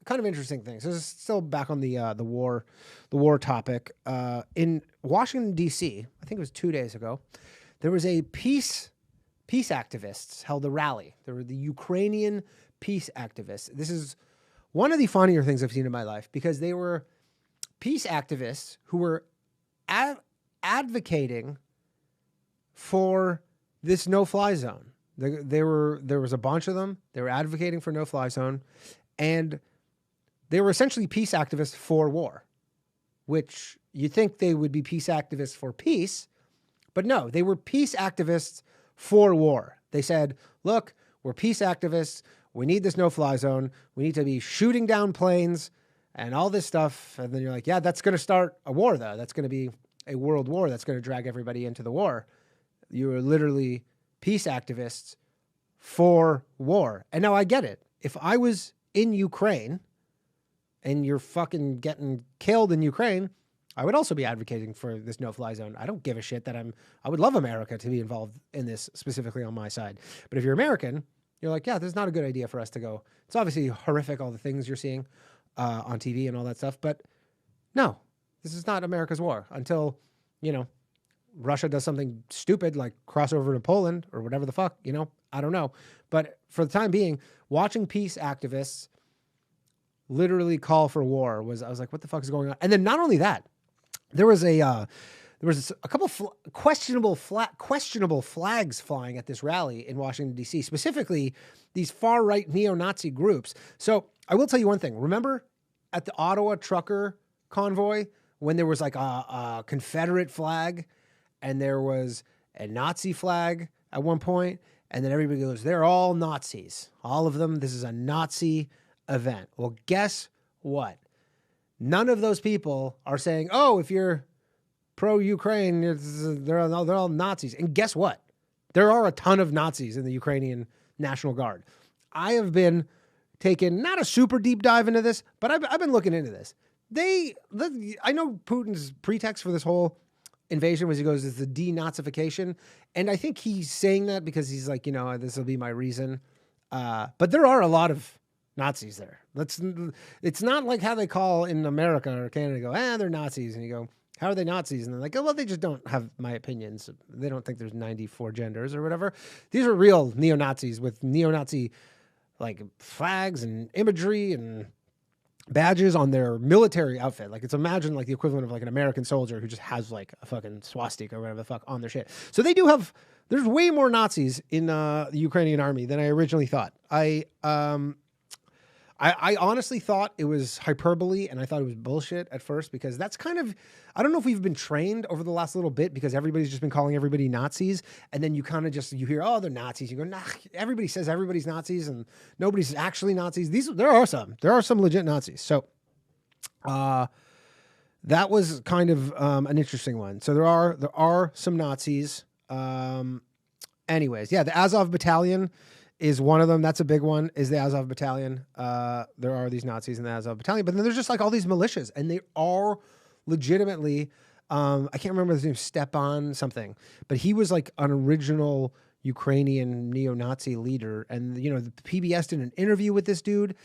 kind of interesting things. This is still back on the war topic. In Washington D.C., I think it was 2 days ago, there was a peace activists held a rally. There were the Ukrainian peace activists. This is one of the funnier things I've seen in my life because they were peace activists who were advocating for this no-fly zone. There was a bunch of them. They were advocating for no-fly zone, and they were essentially peace activists for war, which you think they would be peace activists for peace, but no, they were peace activists for war. They said, look, we're peace activists. We need this no-fly zone. We need to be shooting down planes and all this stuff. And then you're like, yeah, that's going to start a war, though. That's going to be a world war. That's going to drag everybody into the war. You are literally peace activists for war. And now I get it. If I was in Ukraine and you're fucking getting killed in Ukraine, I would also be advocating for this no-fly zone. I don't give a shit that I would love America to be involved in this specifically on my side. But if you're American, you're like, yeah, this is not a good idea for us to go. It's obviously horrific, all the things you're seeing on TV and all that stuff. But no, this is not America's war until, Russia does something stupid like cross over to Poland or whatever the fuck, I don't know. But for the time being, watching peace activists literally call for war I was like, what the fuck is going on? And then not only that, there was a couple questionable flags flying at this rally in Washington, D.C., specifically these far-right neo-Nazi groups. So I will tell you one thing. Remember at the Ottawa trucker convoy when there was like a Confederate flag and there was a Nazi flag at one point, and then everybody goes, they're all Nazis. All of them. This is a Nazi event. Well, guess what? None of those people are saying, oh, if you're pro-Ukraine, they're all Nazis. And guess what? There are a ton of Nazis in the Ukrainian National Guard. I have been taking not a super deep dive into this, but I've been looking into this. I know Putin's pretext for this whole invasion was he goes, it's the denazification. And I think he's saying that because he's like, this will be my reason. But there are a lot of Nazis there. It's not like how they call in America or Canada, go, they're Nazis. And you go, how are they Nazis? And they're like, oh, well, they just don't have my opinions. They don't think there's 94 genders or whatever. These are real neo-Nazis with neo-Nazi like flags and imagery and badges on their military outfit. Like, it's imagine like the equivalent of like an American soldier who just has like a fucking swastika or whatever the fuck on their shit. So they do have, there's way more Nazis in the Ukrainian army than I originally thought. I honestly thought it was hyperbole, and I thought it was bullshit at first because that's kind of, I don't know if we've been trained over the last little bit because everybody's just been calling everybody Nazis, and then you kind of just, you hear, oh, they're Nazis. You go, nah, everybody says everybody's Nazis, and nobody's actually Nazis. There are some legit Nazis. So that was kind of an interesting one. So there are some Nazis. Anyways, yeah, the Azov Battalion is one of them. That's a big one, is the Azov Battalion. There are these Nazis in the Azov Battalion, but then there's just like all these militias, and they are legitimately, I can't remember his name, Stepan something, but he was like an original Ukrainian neo-Nazi leader. And, the PBS did an interview with this dude.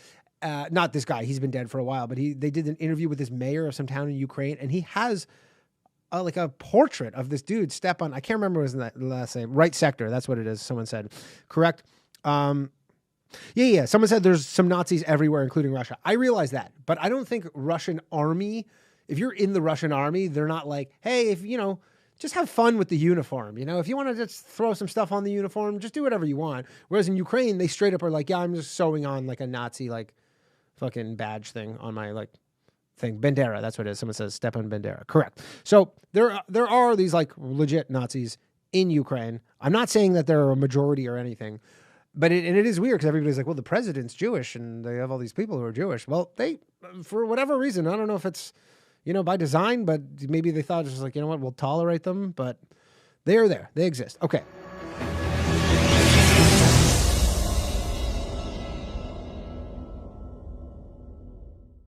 Not this guy, he's been dead for a while, but they did an interview with this mayor of some town in Ukraine, and he has like a portrait of this dude, Stepan. I can't remember his last name. Right Sector, that's what it is, someone said. Correct? Yeah. Someone said there's some Nazis everywhere, including Russia. I realize that, but I don't think Russian army, if you're in the Russian army, they're not like, hey, if, just have fun with the uniform. If you want to just throw some stuff on the uniform, just do whatever you want. Whereas in Ukraine, they straight up are like, yeah, I'm just sewing on like a Nazi, like fucking badge thing on my like thing. Bandera. That's what it is. Someone says Stepan Bandera. Correct. So there are these like legit Nazis in Ukraine. I'm not saying that they're a majority or anything. But it is weird because everybody's like, well, the president's Jewish and they have all these people who are Jewish. Well, they, for whatever reason, I don't know if it's, by design, but maybe they thought it's just like, you know what, we'll tolerate them, but they are there. They exist. Okay.